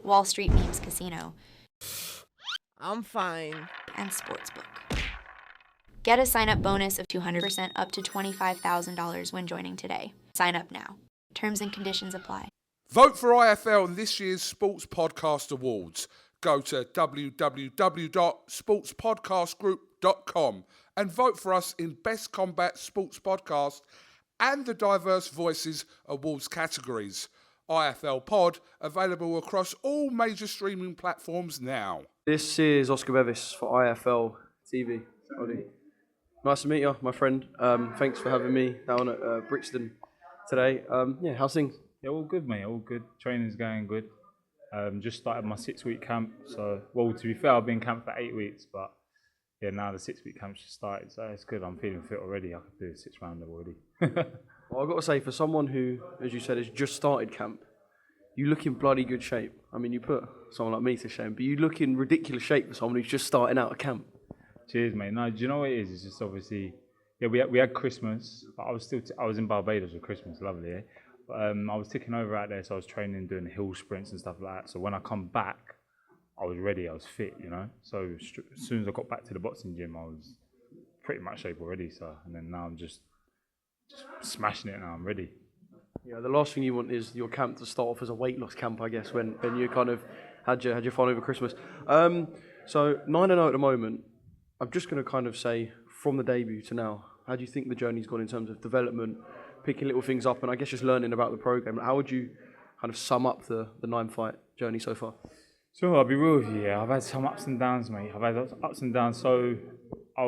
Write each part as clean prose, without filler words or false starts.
Wall Street Memes Casino, I'm fine. and Sportsbook. Get a sign-up bonus of 200% up to $25,000 when joining today. Sign up now. Terms and conditions apply. Vote for IFL in this year's Sports Podcast Awards. Go to www.sportspodcastgroup.com and vote for us in Best Combat Sports Podcast and the Diverse Voices Awards categories. IFL Pod, available across all major streaming platforms now. This is Oscar Bevis for IFL TV. Ollie. Nice to meet you, my friend. Thanks for having me down at Brixton today. How's things? Yeah, all good, mate. All good. Training's going good. Just started my 6-week camp. So, well, to be fair, I've been camped for 8 weeks, but yeah, now the 6-week camp's just started, so it's good. I'm feeling fit already. I could do a 6-rounder already. Well, I've got to say, for someone who, as you said, has just started camp, you look in bloody good shape. I mean, you put someone like me to shame, but you look in ridiculous shape for someone who's just starting out of camp. Cheers, mate. No, do you know what it is? It's just obviously, yeah, we had Christmas, but I was in Barbados with Christmas, lovely, eh? But I was ticking over out there, so I was training, doing hill sprints and stuff like that. So when I come back, I was ready, I was fit, you know? So as soon as I got back to the boxing gym, I was pretty much shape already, so, and then now I'm just smashing it now, I'm ready. Yeah, the last thing you want is your camp to start off as a weight loss camp, I guess, when you kind of had your fun over Christmas. So 9-0 at the moment. I'm just going to kind of say, from the debut to now, how do you think the journey's gone in terms of development, picking little things up, and I guess just learning about the program? How would you kind of sum up the 9-fight journey so far? So I'll be real with you, yeah. I've had some ups and downs, mate. I've had ups and downs. So I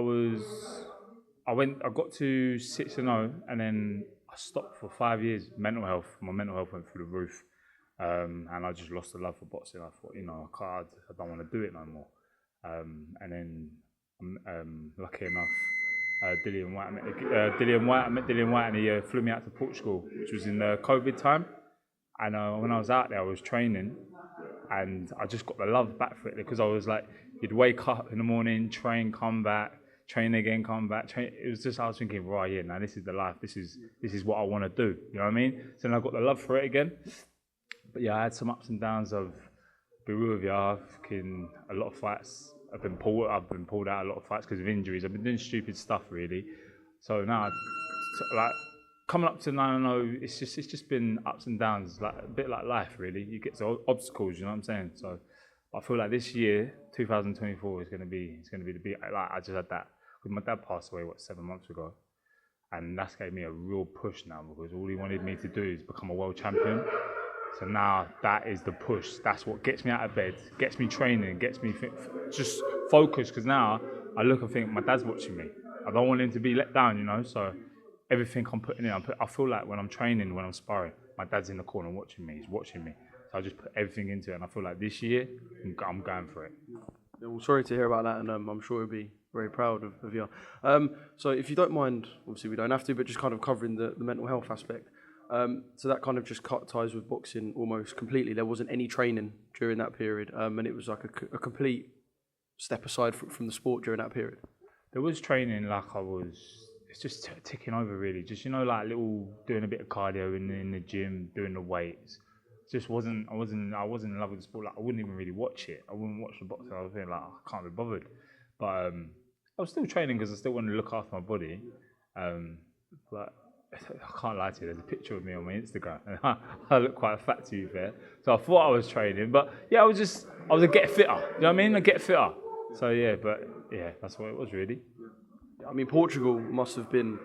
got to 6-0, and then I stopped for 5 years. Mental health, my mental health went through the roof, and I just lost the love for boxing. I thought, you know, I don't want to do it no more. And then, lucky enough, I met Dillian White, and he flew me out to Portugal, which was in the COVID time. And when I was out there, I was training, and I just got the love back for it, because I was like, you'd wake up in the morning, train, come back, train again, come back, train. It was just, I was thinking, right, yeah, now this is the life. This is what I want to do. You know what I mean? So then I got the love for it again. But yeah, I had some ups and downs of, be real with you, a lot of fights. I've been pulled out a lot of fights because of injuries. I've been doing stupid stuff, really. So now, like, coming up to 9-0, it's just been ups and downs, like a bit like life, really. You get to obstacles, you know what I'm saying? So I feel like this year, 2024, is going to be the big. Like, I just had that, because my dad passed away 7 months ago, and that's gave me a real push now, because all he wanted me to do is become a world champion. So now that is the push. That's what gets me out of bed, gets me training, gets me just focused. Because now I look and think, my dad's watching me. I don't want him to be let down, you know. So everything I'm putting in, I feel like when I'm training, when I'm sparring, my dad's in the corner watching me. He's watching me. So I just put everything into it, and I feel like this year I'm going for it. Yeah, well, sorry to hear about that, and I'm sure he'll be very proud of you. So if you don't mind, obviously we don't have to, but just kind of covering the mental health aspect. So that kind of just cut ties with boxing almost completely. There wasn't any training during that period, and it was like a complete step aside from the sport during that period. There was training, it's just ticking over, really. Just, you know, like doing a bit of cardio in the gym, doing the weights. Just I wasn't in love with the sport. Like, I wouldn't even really watch it. I wouldn't watch the boxing. I was feeling like, I can't be bothered. But I was still training because I still wanted to look after my body. But I can't lie to you, there's a picture of me on my Instagram, and I look quite fat, to be fair. So I thought I was training, but yeah, I was a get fitter. You know what I mean? A get fitter. So yeah, but yeah, that's what it was, really. I mean, Portugal must have been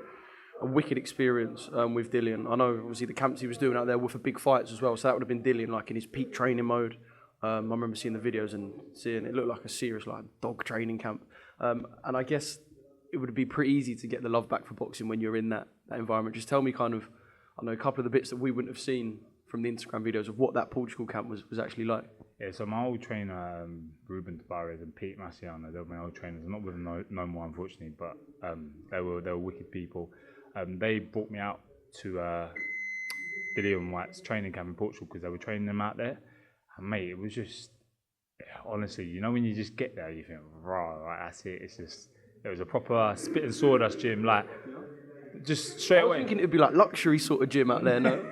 a wicked experience with Dillian. I know, obviously, the camps he was doing out there were for big fights as well, so that would have been Dillian, like, in his peak training mode. I remember seeing the videos and seeing it looked like a serious, like, dog training camp. And I guess it would be pretty easy to get the love back for boxing when you're in that environment. Just tell me kind of, I know, a couple of the bits that we wouldn't have seen from the Instagram videos of what that Portugal camp was actually like. Yeah, so my old trainer, Ruben Tavares and Pete Massiano, they were my old trainers. I'm not with them no more, unfortunately, but they were wicked people. They brought me out to Dillian White's training camp in Portugal because they were training them out there. And mate, it was just, honestly, you know, when you just get there, you think, right, that's it. It was a proper spit and sawdust gym, like, just straight away. I was thinking it'd be like luxury sort of gym out there, no?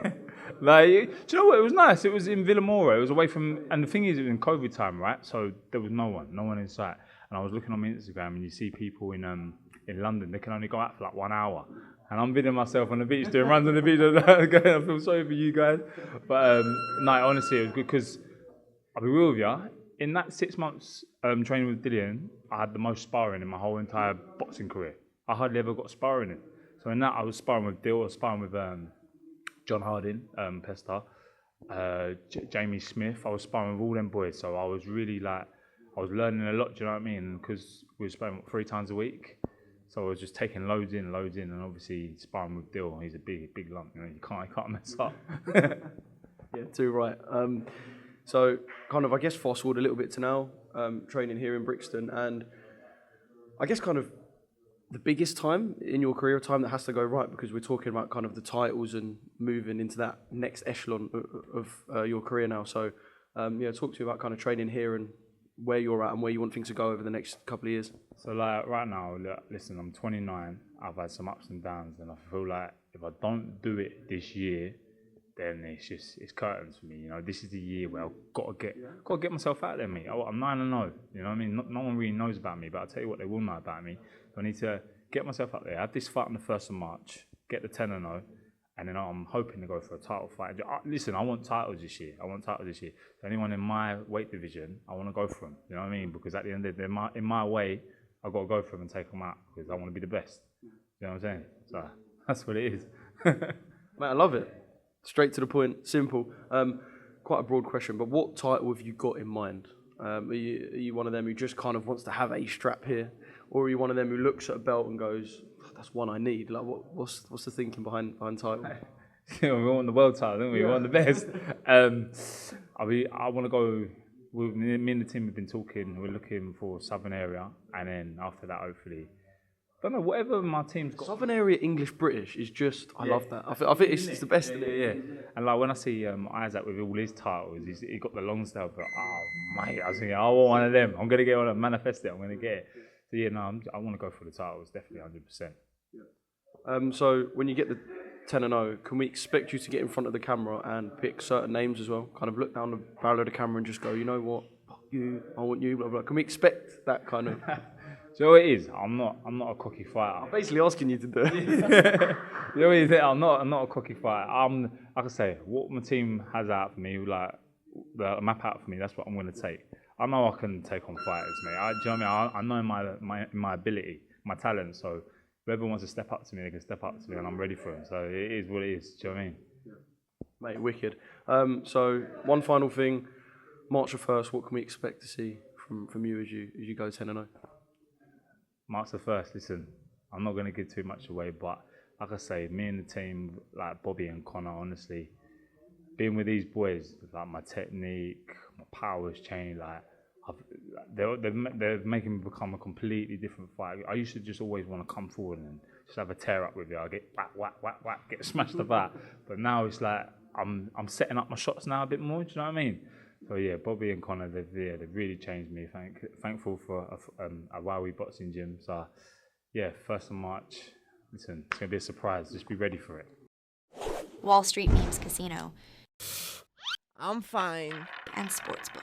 Like, do you know what? It was nice. It was in Villamora. It was away from, and the thing is, it was in COVID time, right? So there was no one in sight. And I was looking on my Instagram, and you see people in London, they can only go out for like 1 hour. And I'm videoing myself on the beach, doing runs on the beach. I feel sorry for you guys. But no, honestly, it was good because, I'll be real with you, in that 6 months training with Dillian, I had the most sparring in my whole entire boxing career. I hardly ever got sparring in. So in that, I was sparring with Dill, I was sparring with John Harding, Pesta, Jamie Smith. I was sparring with all them boys. So I was really like, I was learning a lot, do you know what I mean? Because we were sparring 3 times a week. So I was just taking loads in, and obviously sparring with Dill. He's a big lump, you know, you can't mess up. Yeah, too right. So kind of, I guess, fast forward a little bit to now, training here in Brixton, and I guess kind of the biggest time in your career, a time that has to go right, because we're talking about kind of the titles and moving into that next echelon of your career now. So, talk to you about kind of training here and where you're at and where you want things to go over the next couple of years. So like right now, listen, I'm 29. I've had some ups and downs, and I feel like if I don't do it this year, then it's curtains for me. You know, this is the year where I've got to get myself out there, mate. I'm 9-0. You know what I mean? No one really knows about me, but I'll tell you what they will know about me. So I need to get myself out there. Have this fight on the 1st of March. Get the 10-0. And then I'm hoping to go for a title fight. Listen, I want titles this year. So anyone in my weight division, I want to go for them. You know what I mean? Because at the end of the day, in my way, I've got to go for them and take them out because I want to be the best. You know what I'm saying? So that's what it is. Mate, I love it. Straight to the point, simple. Quite a broad question, but what title have you got in mind? Are you one of them who just kind of wants to have a strap here? Or are you one of them who looks at a belt and goes, that's one I need? Like, what's the thinking behind title? We want the world title, don't we? Yeah. We want the best. I want to go. Me and the team have been talking. We're looking for Southern area, and then after that, hopefully, I don't know, whatever my team's got. Southern area English British is just. I love that. I think it's the best. Yeah. And like when I see Isaac with all his titles, he got the long style. But mate, I was thinking, I want one of them. I'm gonna get one. Manifest it. I'm gonna get it. So yeah, no, I want to go for the titles, definitely 100%. So when you get the 10-0, can we expect you to get in front of the camera and pick certain names as well? Kind of look down the barrel of the camera and just go, you know what, fuck you, I want you, blah, blah. Can we expect that kind of? So what it is, I'm not a cocky fighter. I'm basically asking you to do it. You know what it is, I'm not a cocky fighter. Like I say, what my team has out for me, like the map out for me, that's what I'm going to take. I know I can take on fighters, mate. Do you know what I mean? I know my ability, my talent. So whoever wants to step up to me, they can step up to me, and I'm ready for them. So it is what it is. Do you know what I mean? Yeah. Mate, wicked. So one final thing, March the 1st. What can we expect to see from you as you go 10-0? March the 1st. Listen, I'm not going to give too much away, but like I say, me and the team, like Bobby and Connor, honestly, being with these boys, like my technique, my power's changed. Like they're making me become a completely different fighter. I used to just always want to come forward and just have a tear up with you. I get whack, get smashed about. But now it's like I'm setting up my shots now a bit more. Do you know what I mean? So yeah, Bobby and Connor, they've really changed me. Thankful for a Wowie boxing gym. So yeah, 1st of March. Listen, it's gonna be a surprise. Just be ready for it. Wall Street Memes Casino. I'm fine. And Sportsbook.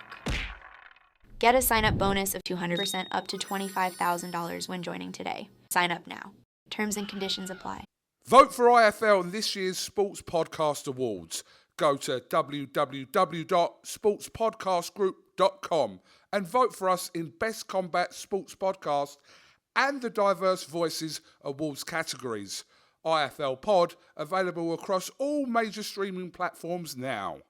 Get a sign-up bonus of 200% up to $25,000 when joining today. Sign up now. Terms and conditions apply. Vote for IFL in this year's Sports Podcast Awards. Go to www.sportspodcastgroup.com and vote for us in Best Combat Sports Podcast and the Diverse Voices Awards categories. IFL Pod, available across all major streaming platforms now.